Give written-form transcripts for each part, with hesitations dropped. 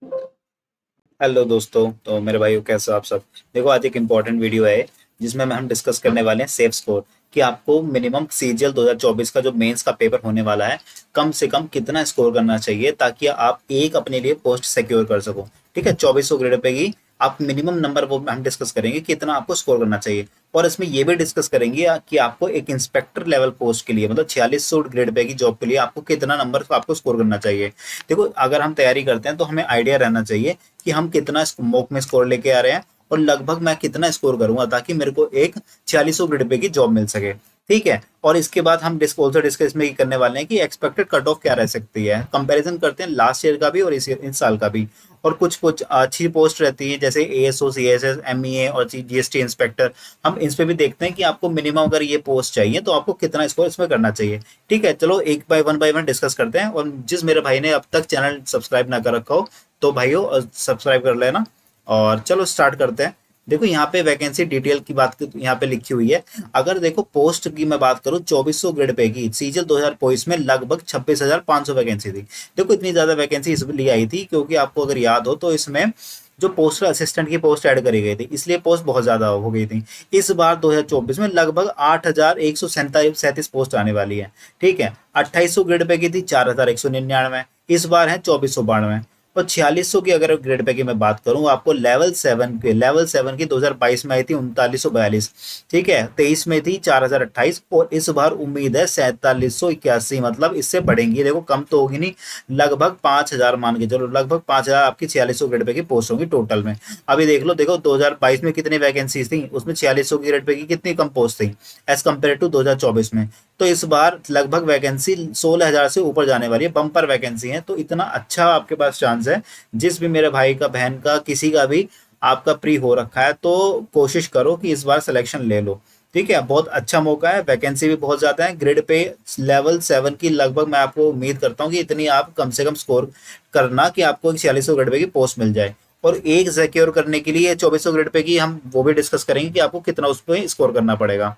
Hello दोस्तों। तो मेरे भाइयों, कैसे हो आप सब। देखो, आज एक इम्पॉर्टेंट वीडियो है जिसमें हम डिस्कस करने वाले हैं सेफ स्कोर कि आपको मिनिमम सीजीएल 2024 का जो मेंस का पेपर होने वाला है, कम से कम कितना स्कोर करना चाहिए ताकि आप एक अपने लिए पोस्ट सिक्योर कर सको। ठीक है, 2400 ग्रेड पे की आप मिनिमम नंबर वो हम डिस्कस करेंगे कितना आपको स्कोर करना चाहिए। और इसमें ये भी डिस्कस करेंगे कि आपको एक इंस्पेक्टर लेवल पोस्ट के लिए मतलब 4600 ग्रेड पे की जॉब के लिए आपको कितना नंबर आपको स्कोर करना चाहिए। देखो, अगर हम तैयारी करते हैं तो हमें आइडिया रहना चाहिए कि हम कितना मॉक में स्कोर लेके आ रहे हैं और लगभग मैं कितना स्कोर करूंगा ताकि मेरे को एक 4600 ग्रेड पे की जॉब मिल सके। ठीक है, और इसके बाद हम ऑल्सो डिस्कस में करने वाले हैं कि एक्सपेक्टेड कट ऑफ क्या रह सकती है। कंपैरिजन करते हैं लास्ट ईयर का भी और इस साल का भी। और कुछ कुछ अच्छी पोस्ट रहती है जैसे एएसओ, सीएसएस, एमईए और जीएसटी इंस्पेक्टर। हम इस पे भी देखते हैं कि आपको मिनिमम अगर ये पोस्ट चाहिए तो आपको कितना स्कोर इसमें करना चाहिए। ठीक है, चलो एक बाय वन डिस्कस करते हैं। और जिस मेरे भाई ने अब तक चैनल सब्सक्राइब ना कर रखा हो तो भाइयों सब्सक्राइब कर लेना। और चलो स्टार्ट करते हैं। देखो, यहाँ पे वैकेंसी डिटेल की बात यहाँ पे लिखी हुई है। अगर देखो पोस्ट की मैं बात करूँ 2400 ग्रेड पे की सीजल 2024 में लगभग 26,500 वैकेंसी थी। देखो, इतनी ज्यादा वैकेंसी इसलिए आई थी क्योंकि आपको अगर याद हो तो इसमें जो पोस्टल असिस्टेंट की पोस्ट ऐड करी गई थी, इसलिए पोस्ट बहुत ज्यादा हो गई थी। इस बार 2024 में लगभग 8,137 पोस्ट आने वाली है। ठीक है, 2800 ग्रेड पे की थी 4,199, इस बार है 2492। और 4600 की अगर ग्रेड पे की मैं बात करूं आपको लेवल 7 की 2022 में आई थी 3942। ठीक है, 23 में थी 4028 और इस बार उम्मीद है 4781, मतलब इससे बढ़ेंगी। देखो, कम तो होगी नहीं, लगभग 5000 मान के चलो, लगभग 5000 आपकी 4600 ग्रेड पे की पोस्ट होगी टोटल में। अभी देख लो, देखो 2022 में कितनी वैकेंसी थी, उसमें 4600 की ग्रेड पे की कितनी कम पोस्ट थी एज कम्पेयर टू 2024 में। तो इस बार लगभग वैकेंसी 16,000 से ऊपर जाने वाली है, बम्पर वैकेंसी है। तो इतना अच्छा आपके पास चांस है। जिस भी मेरे भाई का, बहन का, किसी का भी आपका प्री हो रखा है तो कोशिश करो कि इस बार सिलेक्शन ले लो। ठीक है, बहुत अच्छा मौका है, वैकेंसी भी बहुत ज्यादा है। ग्रेड पे लेवल 7 की लगभग मैं आपको उम्मीद करता हूँ कि इतनी आप कम से कम स्कोर करना कि आपको एक 4600 ग्रेड पे की पोस्ट मिल जाए। और एक सिक्योर करने के लिए 2400 ग्रेड पे की हम वो भी डिस्कस करेंगे कि आपको कितना उस पर स्कोर करना पड़ेगा।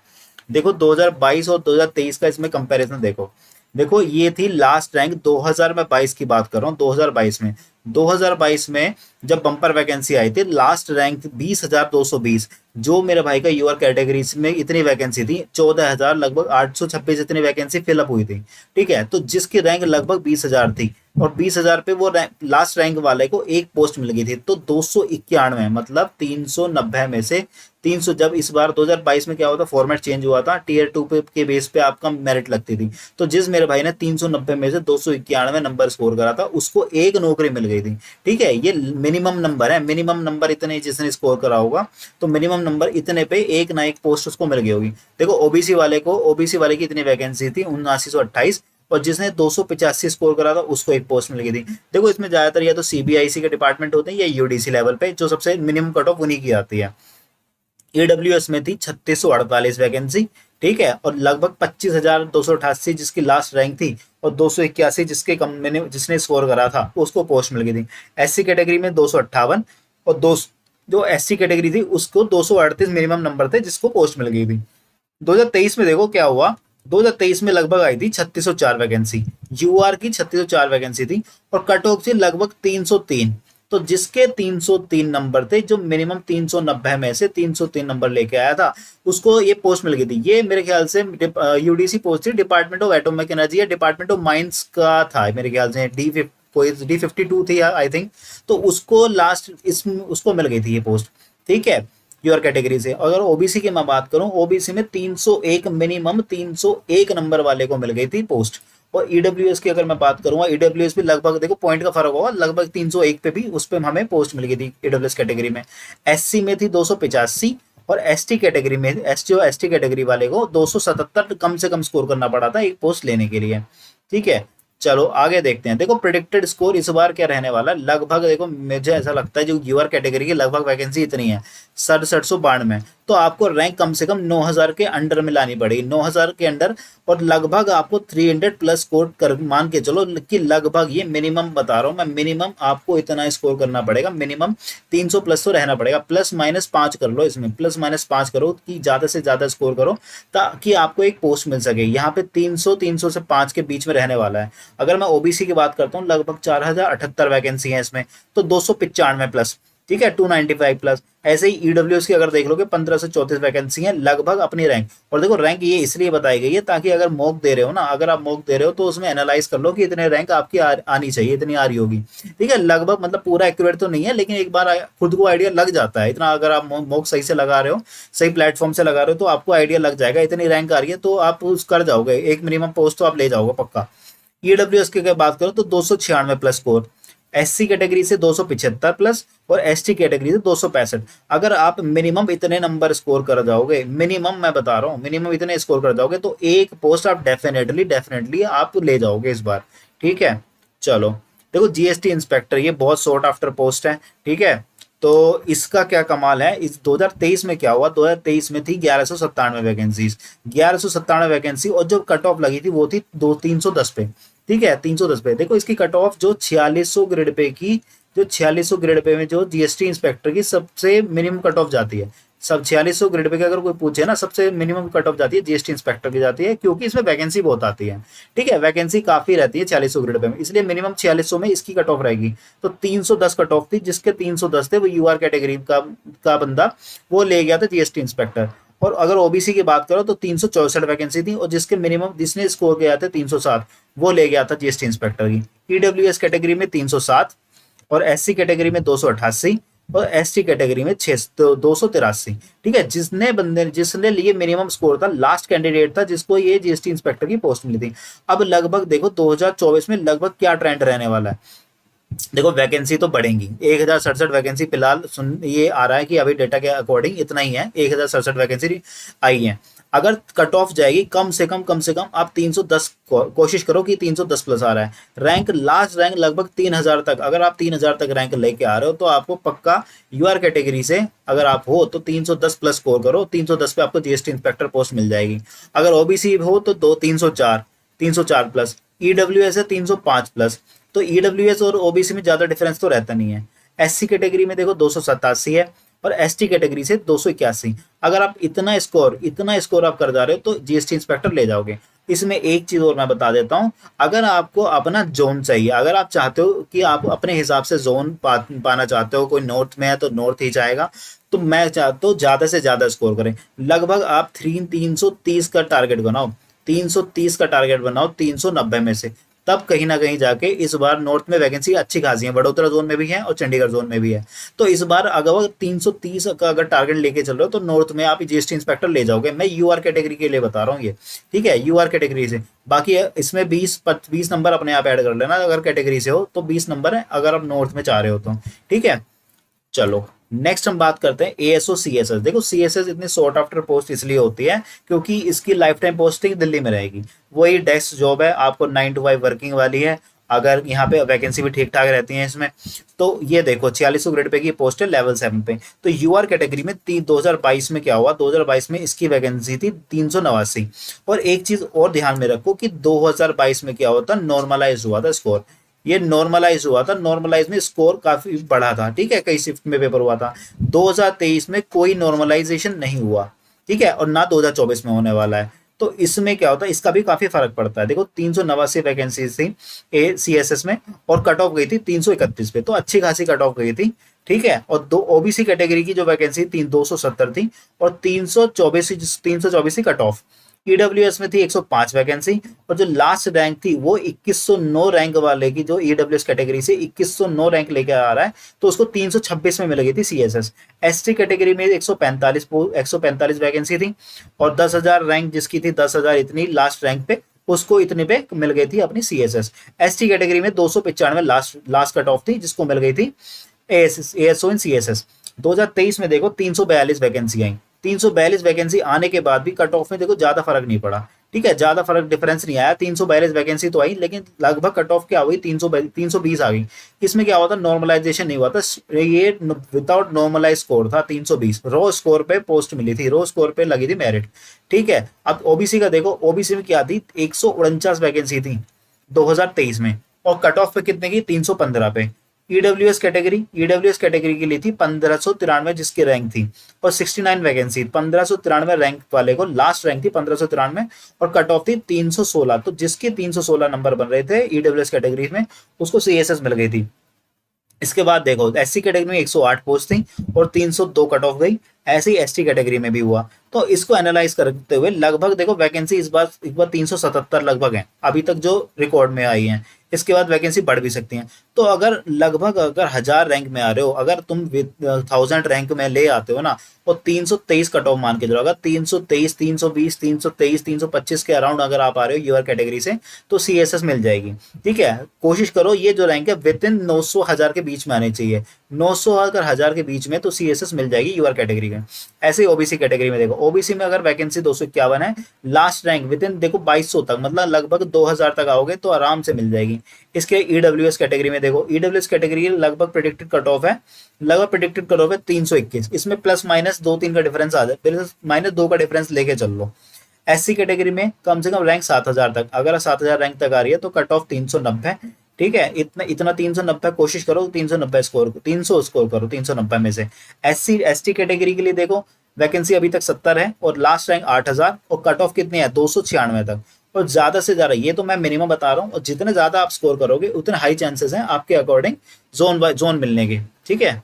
देखो, 2022 और 2023 का इसमें कंपैरिजन देखो। देखो, ये थी लास्ट रैंक 2000 में, 22 की बात कर रहा हूँ, 2022 में जब बम्पर वैकेंसी आई थी लास्ट रैंक 20,220। जो मेरे भाई का यूआर कैटेगरी में इतनी वैकेंसी थी 14,000, लगभग 826 इतनी वैकेंसी फिलअप हुई थी। ठीक है, तो जिसकी रैंक लगभग 20,000 थी और 20,000 पे वो लास्ट रैंक वाले को एक पोस्ट मिल गई थी। तो 291 मतलब 390 में से 300, जब इस बार 2022 में क्या हुआ था, फॉर्मेट चेंज हुआ था, टीयर 2 पे के बेस पे आपका मेरिट लगती थी। तो जिस मेरे भाई ने 390 में से 291 नंबर स्कोर करा था उसको एक नौकरी मिल गई थी। ठीक है, ये मिनिमम नंबर है, मिनिमम नंबर इतने जिसने स्कोर करा होगा तो मिनिमम नंबर इतने पे एक ना एक पोस्ट उसको मिल गई होगी। देखो, ओबीसी वाले की इतनी वैकेंसी थी 7928 और जिसने 285 स्कोर करा था उसको एक पोस्ट मिल गई थी। देखो, इसमें ज्यादातर या तो सीबीआईसी के डिपार्टमेंट होते हैं या यूडीसी लेवल पे जो सबसे मिनिमम कट ऑफ उन्हीं की आती है। ईडब्ल्यूएस में थी 3648 वैकेंसी। ठीक है, और लगभग 25,288 जिसकी लास्ट रैंक थी और 281 जिसके कम मैंने जिसने स्कोर करा था उसको पोस्ट मिल गई थी। एससी कैटेगरी में 258 और दो जो एससी कैटेगरी थी उसको 238 मिनिमम नंबर थे जिसको पोस्ट मिल गई थी। 2023 में देखो क्या हुआ। 2023 में लगभग आई थी 3604 वैकेंसी, यूआर की 3604 वैकेंसी थी और कट ऑफ थी लगभग 303। तो जिसके 303 नंबर थे, जो मिनिमम 390 में से 303 नंबर लेके आया था उसको ये पोस्ट मिल गई थी। ये मेरे ख्याल से यूडीसी पोस्ट थी, डिपार्टमेंट ऑफ एटॉमिक एनर्जी या डिपार्टमेंट ऑफ माइंस का था मेरे ख्याल से, कोई D52 थी आई थिंक। तो उसको लास्ट इसमें उसको मिल गई थी ये पोस्ट। ठीक है, योर कैटेगरी से। अगर ओबीसी की मैं बात करूं, ओबीसी में 301 मिनिमम 301 नंबर वाले को मिल गई थी पोस्ट। और ईडब्ल्यूएस की अगर मैं बात करूंगा, ईडब्ल्यूएस भी लगभग देखो पॉइंट का फर्क होगा, लगभग 301 पे भी उस पर हमें पोस्ट मिल गई थी ईडब्ल्यूएस कैटेगरी में। एससी में थी 285 और एसटी कैटेगरी में एसटी कैटेगरी वाले को 277 कम से कम स्कोर करना पड़ा था एक पोस्ट लेने के लिए। ठीक है, चलो आगे देखते हैं। देखो, प्रिडिक्टेड स्कोर इस बार क्या रहने वाला है, लगभग देखो मुझे ऐसा लगता है जो यूआर कैटेगरी की लगभग वैकेंसी इतनी है 6792, तो आपको रैंक कम से कम 9000 के अंडर में लानी पड़ेगी, 9000 के अंडर। और लगभग आपको 300 प्लस स्कोर कर मान के चलो कि लगभग, ये मिनिमम बता रहा हूँ मैं, मिनिमम आपको इतना स्कोर करना पड़ेगा, मिनिमम 300 प्लस तो रहना पड़ेगा। प्लस माइनस 5 कर लो, इसमें प्लस माइनस 5 करो कि ज्यादा से ज्यादा स्कोर करो ताकि आपको एक पोस्ट मिल सके। यहाँ पे 300 से 5 के बीच में रहने वाला है। अगर मैं ओबीसी की बात करता हूँ, लगभग 4078 वैकेंसी है इसमें, तो 295 प्लस, ठीक है, 295 प्लस। ऐसे ही ईडब्ल्यूएस की अगर देख लोगे 15 से 34 वैकेंसी है लगभग अपनी रैंक। और देखो रैंक ये इसलिए बताई गई है ताकि अगर मॉक दे रहे हो ना, अगर आप मॉक दे रहे हो तो उसमें एनालाइज कर लो कि इतने रैंक आपकी आनी चाहिए, इतनी आ रही होगी, ठीक है। लगभग मतलब पूरा एक्यूरेट तो नहीं है, लेकिन एक बार खुद को आइडिया लग जाता है इतना। अगर आप मॉक सही से लगा रहे हो, सही प्लेटफॉर्म से लगा रहे हो, तो आपको आइडिया लग जाएगा इतनी रैंक आ रही है, तो आप उस कर जाओगे, एक मिनिमम पोस्ट तो आप ले जाओगे पक्का। ईडब्ल्यूएस की अगर बात करो तो 296 प्लस स्कोर, एससी कैटेगरी से 275 प्लस, और एसटी कैटेगरी से 265। अगर आप मिनिमम इतने नंबर स्कोर कर जाओगे, मिनिमम मैं बता रहा हूँ, मिनिमम इतने स्कोर कर जाओगे तो एक पोस्ट आप डेफिनेटली डेफिनेटली आप ले जाओगे इस बार, ठीक है। चलो देखो जीएसटी इंस्पेक्टर, ये बहुत सॉर्ट आफ्टर पोस्ट है, ठीक है। तो इसका क्या कमाल है, इस 2023 में क्या हुआ, 2023 में थी 1197 वैकेंसीज, 1197 वैकेंसी, और जो कट ऑफ लगी थी वो थी 310 पे, ठीक है, 310 पे। देखो इसकी कट ऑफ जो 4600 ग्रेड पे की, जो 4600 ग्रेड पे में जो जीएसटी इंस्पेक्टर की सबसे मिनिमम कट ऑफ जाती है, सब 4600 ग्रेड पे का अगर कोई पूछे ना, सबसे मिनिमम कट ऑफ जाती है जीएसटी इंस्पेक्टर की जाती है, क्योंकि इसमें वैकेंसी बहुत आती है, ठीक है, वैकेंसी काफी रहती है 4600 ग्रेड पे में, इसलिए मिनिमम 4600 में इसकी कट ऑफ रहेगी। तो 310 कट ऑफ थी, जिसके 310 थे वो यूआर कैटेगरी का बंदा वो ले गया था जीएसटी इंस्पेक्टर। और अगर ओबीसी की बात करो तो 364 वैकेंसी थी, और जिसके मिनिमम जिसने स्कोर किया था 307, वो ले गया था जीएसटी इंस्पेक्टर की। ईडब्ल्यूएस कैटेगरी में 307, और एससी कैटेगरी में 288, और एसटी कैटेगरी में 283, ठीक है। जिसने लिए मिनिमम स्कोर था, लास्ट कैंडिडेट था जिसको ये जीएसटी इंस्पेक्टर की पोस्ट मिली थी। अब लगभग देखो 2024 में लगभग क्या ट्रेंड रहने वाला है। देखो वैकेंसी तो बढ़ेंगी, 1067 वैकेंसी फिलहाल सुन ये आ रहा है कि अभी डेटा के अकॉर्डिंग इतना ही है, 1067 वैकेंसी आई है। अगर कट ऑफ जाएगी कम से कम आप 310 कोशिश करो कि 310 प्लस आ रहा है रैंक, लास्ट रैंक लगभग 3000 तक। अगर आप 3000 तक रैंक लेके आ रहे हो तो आपको पक्का यूआर कैटेगरी से अगर आप हो तो 310 प्लस स्कोर करो, 310 पे आपको जीएसटी इंस्पेक्टर पोस्ट मिल जाएगी। अगर ओबीसी हो तो 304 प्लस, ईडब्ल्यूएस है 305 प्लस। तो ईडब्ल्यूएस और ओबीसी में ज्यादा डिफरेंस तो रहता नहीं है। एससी कैटेगरी में देखो 287 है, और एसटी कैटेगरी से 281। अगर आप इतना स्कोर आप कर जा रहे हो तो जीएसटी इंस्पेक्टर ले जाओगे। इसमें एक चीज और मैं बता देता हूं, अगर आपको अपना जोन चाहिए, अगर आप चाहते हो कि आप अपने हिसाब से जोन पाना चाहते हो, कोई नॉर्थ में है तो नॉर्थ ही जाएगा, तो मैं चाहता हूँ ज्यादा से ज्यादा स्कोर करें। लगभग आप 330 का टारगेट बनाओ, 330 का टारगेट बनाओ 390 में से, तब कहीं ना कहीं जाके इस बार नॉर्थ में वैकेंसी अच्छी खासी है, वडोदरा जोन में भी है और चंडीगढ़ जोन में भी है। तो इस बार अगर 330 का अगर टारगेट लेके चल रहे हो तो नॉर्थ में आप जीएसटी इंस्पेक्टर ले जाओगे। मैं यूआर कैटेगरी के लिए बता रहा हूँ ये, ठीक है, यूआर कैटेगरी से। बाकी इसमें 20 नंबर अपने आप ऐड कर लेना, अगर कैटेगरी से हो तो 20 नंबर है, अगर आप नॉर्थ में चाह रहे हो तो, ठीक है। चलो नेक्स्ट हम बात करते हैं एएसओ सीएसएस। देखो सीएसएस इतनी सॉर्ट आफ्टर पोस्ट इसलिए होती है क्योंकि इसकी लाइफ टाइम पोस्टिंग दिल्ली में रहेगी, वही डेस्क जॉब है, आपको 9 to 5 वर्किंग वाली है। अगर यहाँ पे वैकेंसी भी ठीक ठाक रहती है इसमें। तो ये देखो 4600 ग्रेड पे की पोस्ट है लेवल 7 पे। तो यूआर कैटेगरी में 2022 में क्या हुआ, 2022 में इसकी वैकेंसी थी 389। और एक चीज और ध्यान में रखो कि 2022 में क्या हुआ था, नॉर्मलाइज हुआ था स्कोर, ये नॉर्मलाइज हुआ था, नॉर्मलाइज में स्कोर काफी बढ़ा था, ठीक है, कई शिफ्ट में पेपर हुआ था। 2023 में कोई नॉर्मलाइजेशन नहीं हुआ, ठीक है, और ना 2024 में होने वाला है। तो इसमें क्या होता है, इसका भी काफी फर्क पड़ता है। देखो 389 वैकेंसी थी ए सीएसएस में, और कट ऑफ गई थी 331 पे, तो अच्छी खासी कट ऑफ गई थी, ठीक है। और दो ओबीसी कैटेगरी की जो वैकेंसी 270 थी, और 324 कट ऑफ। ईडब्ल्यूएस में थी 105 वैकेंसी, और जो लास्ट रैंक थी वो 2109 रैंक वाले की, जो ईडब्ल्यूएस कैटेगरी से 2109 रैंक लेके आ रहा है, तो उसको 326 में मिल गई थी सीएसएस। एसटी कैटेगरी में 145 वैकेंसी थी, और 10,000 रैंक जिसकी थी, 10,000 इतनी लास्ट रैंक पे, उसको इतने पे मिल गई थी अपनी सीएसएस। एसटी कैटेगरी में 295 लास्ट कट ऑफ थी, जिसको मिल गई थी एएसओ इन सीएसएस। 2023 में देखो 342 वैकेंसी आई, 342 वैकेंसी आने के बाद भी कट ऑफ में देखो ज्यादा फर्क नहीं पड़ा, ठीक है, ज्यादा फर्क डिफरेंस नहीं आया। 342 वैकेंसी तो आई, लेकिन लगभग कट ऑफ क्या हुई, 320 आ गई। इसमें क्या हुआ था, नॉर्मलाइजेशन नहीं हुआ था, ये विदाउट नॉर्मलाइज स्कोर था 320, रो स्कोर पे पोस्ट मिली थी, रो स्कोर पे लगी थी मेरिट, ठीक है। अब ओबीसी का देखो, ओबीसी में क्या थी, 149 वैकेंसी थी 2023 में, और कट ऑफ पे कितने की, 315 पे। ईडब्ल्यूएस कैटेगरी के लिए थी 1593 जिसकी रैंक थी, और 69 वैकेंसी, 1593 रैंक वाले को लास्ट रैंक थी 1593, और कट ऑफ थी 316। तो जिसके 316 नंबर बन रहे थे ईडब्ल्यूएस कैटेगरी में उसको सीएसएस मिल गई थी। इसके बाद देखो एससी कैटेगरी में 108 पोस्ट थी और 302 कट ऑफ गई, ऐसे ही एसटी कैटेगरी में भी हुआ। तो इसको एनालाइज करते हुए लगभग देखो वैकेंसी इस बार 377 लगभग है अभी तक जो रिकॉर्ड में आई है, इसके बाद वैकेंसी बढ़ भी सकती है। तो अगर लगभग अगर 1000 रैंक में आ रहे हो, अगर तुम 1000 रैंक में ले आते हो ना, और 323 कट ऑफ मान के चलो, अगर 323, 320, 323, 325 के अराउंड अगर आप आ रहे हो यूआर कैटेगरी से, तो सीएसएस मिल जाएगी। ठीक है, कोशिश करो ये जो रैंक है विद इन 900 1000 के बीच में आनी चाहिए। 900 अगर 1000 के बीच में तो सीएसएस मिल जाएगी यूआर कैटेगरी में। ऐसे ही ओबीसी कैटेगरी में देखो, ओबीसी में अगर वैकेंसी 251 है, लास्ट रैंक विद इन देखो 2200 तक, मतलब लगभग 2000 तक आओगे तो आराम से मिल जाएगी। इसके ईडब्ल्यूएस कैटेगरी में देखो, ईडब्ल्यूएस कैटेगरी लगभग प्रेडिक्टेड कट ऑफ है, लगभग प्रेडिक्टेड कट ऑफ है 321। इसमें प्लस माइनस 2-3 का डिफरेंस आ जाए, प्लस माइनस 2 का डिफरेंस लेके चल लो। एससी कैटेगरी में कम से कम रैंक 7000 तक, अगर 7000 रैंक तक आ रही है तो कट ऑफ 390। ठीक है, इतना इतना 390 कोशिश करो, 390 स्कोर, 300 स्कोर करो 390 में से। एससी एसटी कैटेगरी के लिए देखो वैकेंसी अभी तक 70 है और लास्ट रैंक 8000, और कट ऑफ कितनी है 296 तक। और ज्यादा से ज्यादा, ये तो मैं मिनिमम बता रहा हूँ, और जितने ज्यादा आप स्कोर करोगे उतने हाई चांसेस हैं आपके अकॉर्डिंग जोन बाय जोन मिलने के। ठीक है,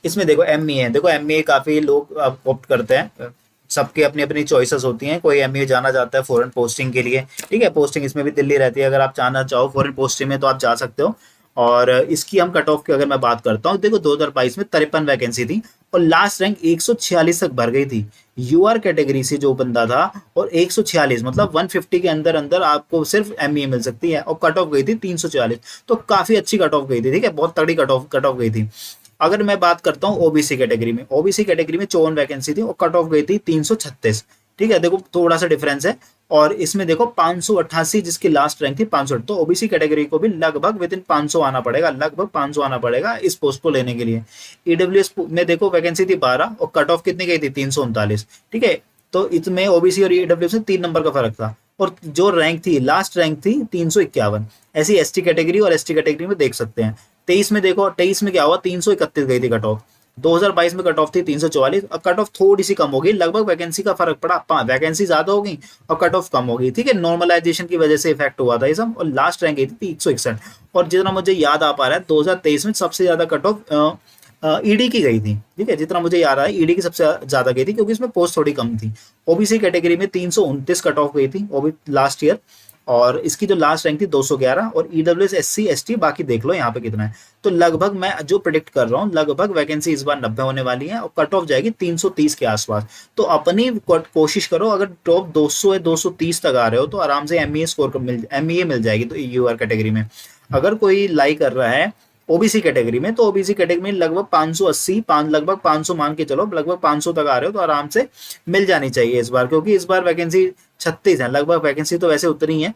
इसमें देखो एमईए है, देखो एमईए काफी लोग ऑप्ट करते हैं, सबके अपनी अपनी चॉइसेस होती हैं। कोई एमईए जाना चाहता है फॉरेन पोस्टिंग के लिए, ठीक है, पोस्टिंग इसमें भी दिल्ली रहती है, अगर आप जाना चाहो फॉरेन पोस्टिंग में तो आप जा सकते हो। और इसकी हम कट ऑफ की अगर मैं बात करता हूँ, देखो 2022 में 53 वैकेंसी थी और लास्ट रैंक 146 तक भर गई थी यूआर कैटेगरी से जो बंदा था, और 146 मतलब 150 के अंदर अंदर आपको सिर्फ एमईए मिल सकती है, और कट ऑफ गई थी 344। तो काफी अच्छी कट ऑफ गई थी, ठीक है, बहुत तगड़ी कट ऑफ गई थी। अगर मैं बात करता हूँ ओबीसी कैटेगरी में, ओबीसी कैटेगरी में 54 वैकेंसी थी और कट ऑफ गई थी 336। ठीक है, देखो थोड़ा सा डिफरेंस है। और इसमें देखो 588 जिसकी लास्ट रैंक थी 500, तो ओबीसी कैटेगरी को भी लगभग विद इन 500 आना पड़ेगा, लगभग 500 आना पड़ेगा इस पोस्ट को लेने के लिए। ईडब्ल्यूएस में देखो वैकेंसी थी 12 और कट ऑफ कितनी गई थी 339। ठीक है, तो इसमें ओबीसी और ईडब्ल्यूएस में 3 नंबर का फर्क था, और जो रैंक थी लास्ट रैंक थी 351। ऐसी एसटी कैटेगरी और एसटी कैटेगरी में देख सकते हैं। 23 में देखो, 23 में क्या हुआ 331 गई थी कट ऑफ, 2022 में कट ऑफ थी 344, और कट ऑफ थोड़ी सी कम हो गई, लगभग वैकेंसी का फर्क पड़ा, वैकेंसी ज्यादा हो गई और कट ऑफ कम हो गई। ठीक है, नॉर्मलाइजेशन की वजह से इफेक्ट हुआ था ये सब, और लास्ट रैंक गई थी 161। और जितना मुझे याद आ पा रहा है 2023 में सबसे ज्यादा कट ऑफ ईडी की गई थी। ठीक है, जितना मुझे याद आ रहा है ईडी की सबसे ज्यादा गई थी, क्योंकि इसमें पोस्ट थोड़ी कम थी। ओबीसी कैटेगरी में 329 कट ऑफ गई थी वो भी लास्ट ईयर, और इसकी जो लास्ट रैंक थी 211, और ईडब्ल्यूएस एससी एसटी बाकी देख लो यहाँ पे कितना है। तो लगभग मैं जो प्रिडिक्ट कर रहा हूँ, लगभग वैकेंसी इस बार 90 होने वाली है और कट ऑफ जाएगी 330 के आसपास। तो अपनी कोशिश करो, अगर टॉप 200 या 230 तक आ रहे हो तो आराम से एमईए स्कोर एमईए मिल जाएगी। तो यूआर कैटेगरी में अगर कोई लाई कर रहा है ओबीसी कैटेगरी में, तो ओबीसी कैटेगरी में लगभग 580 लगभग 500 मान के चलो, लगभग 500 तक आ रहे हो तो आराम से मिल जानी चाहिए इस बार, क्योंकि इस बार वैकेंसी 36 है लगभग, वैकेंसी तो वैसे उतनी है।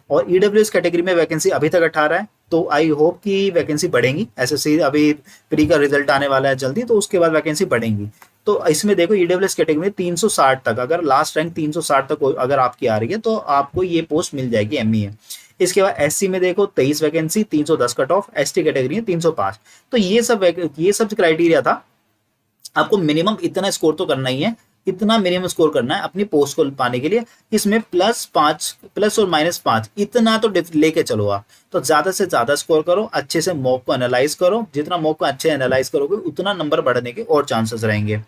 और ईडब्ल्यूएस कैटेगरी में वैकेंसी अभी तक 18 है, तो आई होप कि वैकेंसी बढ़ेंगी। एसएससी अभी प्री का रिजल्ट आने वाला है जल्दी, तो उसके बाद वैकेंसी बढ़ेंगी। तो इसमें देखो ईडब्ल्यूएस कैटेगरी में 360 तक, अगर लास्ट रैंक 360 तक अगर आपकी आ रही है तो आपको ये पोस्ट मिल जाएगी एमईए। इसके बाद एससी में देखो 23 vacancy 310 cut off, ST category में 305। तो ये सब क्राइटेरिया था। आपको मिनिमम इतना स्कोर तो करना ही है, इतना मिनिमम स्कोर करना है अपनी पोस्ट को पाने के लिए। इसमें +5 प्लस और -5 इतना तो लेके चलो आप, तो ज्यादा से ज्यादा स्कोर करो, अच्छे से मॉक को एनालाइज करो, जितना मॉक को अच्छे एनालाइज करोगे उतना नंबर बढ़ने के और चांसेस रहेंगे।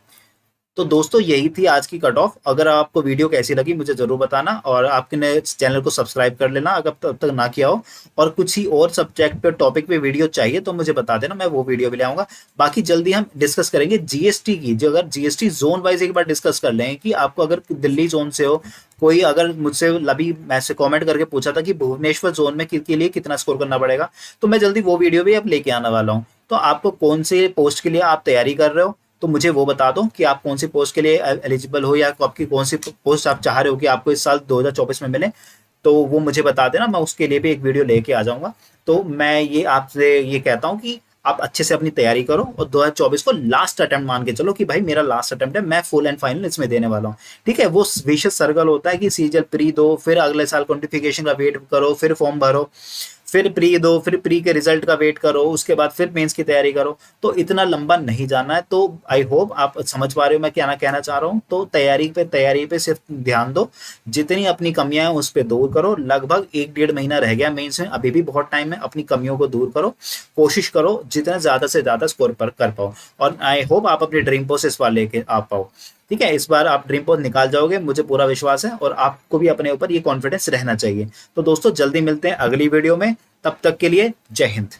तो दोस्तों यही थी आज की कट ऑफ। अगर आपको वीडियो कैसी लगी मुझे जरूर बताना, और आपने चैनल को सब्सक्राइब कर लेना अगर तब तक ना किया हो। और कुछ ही और सब्जेक्ट पे टॉपिक पे वीडियो चाहिए तो मुझे बता देना, मैं वो वीडियो भी ले आऊंगा। बाकी जल्दी हम डिस्कस करेंगे जीएसटी की, जो अगर जीएसटी जोन वाइज एक बार डिस्कस कर लें कि आपको अगर दिल्ली जोन से हो कोई, अगर मुझसे अभी मैसेज कमेंट करके पूछा था कि भुवनेश्वर जोन में के लिए कितना स्कोर करना पड़ेगा, तो मैं जल्दी वो वीडियो भी अब लेके आने वाला हूँ। तो आपको कौन से पोस्ट के लिए आप तैयारी कर रहे हो तो मुझे वो बता दो कि आप कौन सी पोस्ट के लिए एलिजिबल हो, या आपकी कौन सी पोस्ट आप चाह रहे हो कि आपको इस साल 2024 में मिले, तो वो मुझे बता देना, मैं उसके लिए भी एक वीडियो लेके आ जाऊंगा। तो मैं ये आपसे ये कहता हूँ कि आप अच्छे से अपनी तैयारी करो और 2024 को लास्ट अटेम्प्ट मान के चलो कि भाई मेरा लास्ट अटेम्प्ट है, मैं फुल एंड फाइनल इसमें देने वाला हूँ। ठीक है, वो विशेष सर्कल होता है कि सीजल प्री दो, फिर अगले साल नोटिफिकेशन का वेट करो, फिर फॉर्म भरो, फिर प्री दो, फिर प्री के रिजल्ट का वेट करो, उसके बाद फिर मेंस की तैयारी करो। तो इतना लंबा नहीं जाना है। तो आई होप आप समझ पा रहे हो मैं क्या ना कहना चाह रहा हूँ। तो तैयारी पे सिर्फ ध्यान दो, जितनी अपनी कमियां हैं उस पर दूर करो। लगभग 1 डेढ़ महीना रह गया मेंस में, अभी भी बहुत टाइम है। अपनी कमियों को दूर करो, कोशिश करो जितना ज्यादा से ज्यादा स्कोर पर कर पाओ, और आई होप आप अपने ड्रीम पोस्ट इस बार लेके आ पाओ। ठीक है, इस बार आप ड्रीम पोस्ट निकाल जाओगे, मुझे पूरा विश्वास है, और आपको भी अपने ऊपर ये कॉन्फिडेंस रहना चाहिए। तो दोस्तों जल्दी मिलते हैं अगली वीडियो में, तब तक के लिए जय हिंद।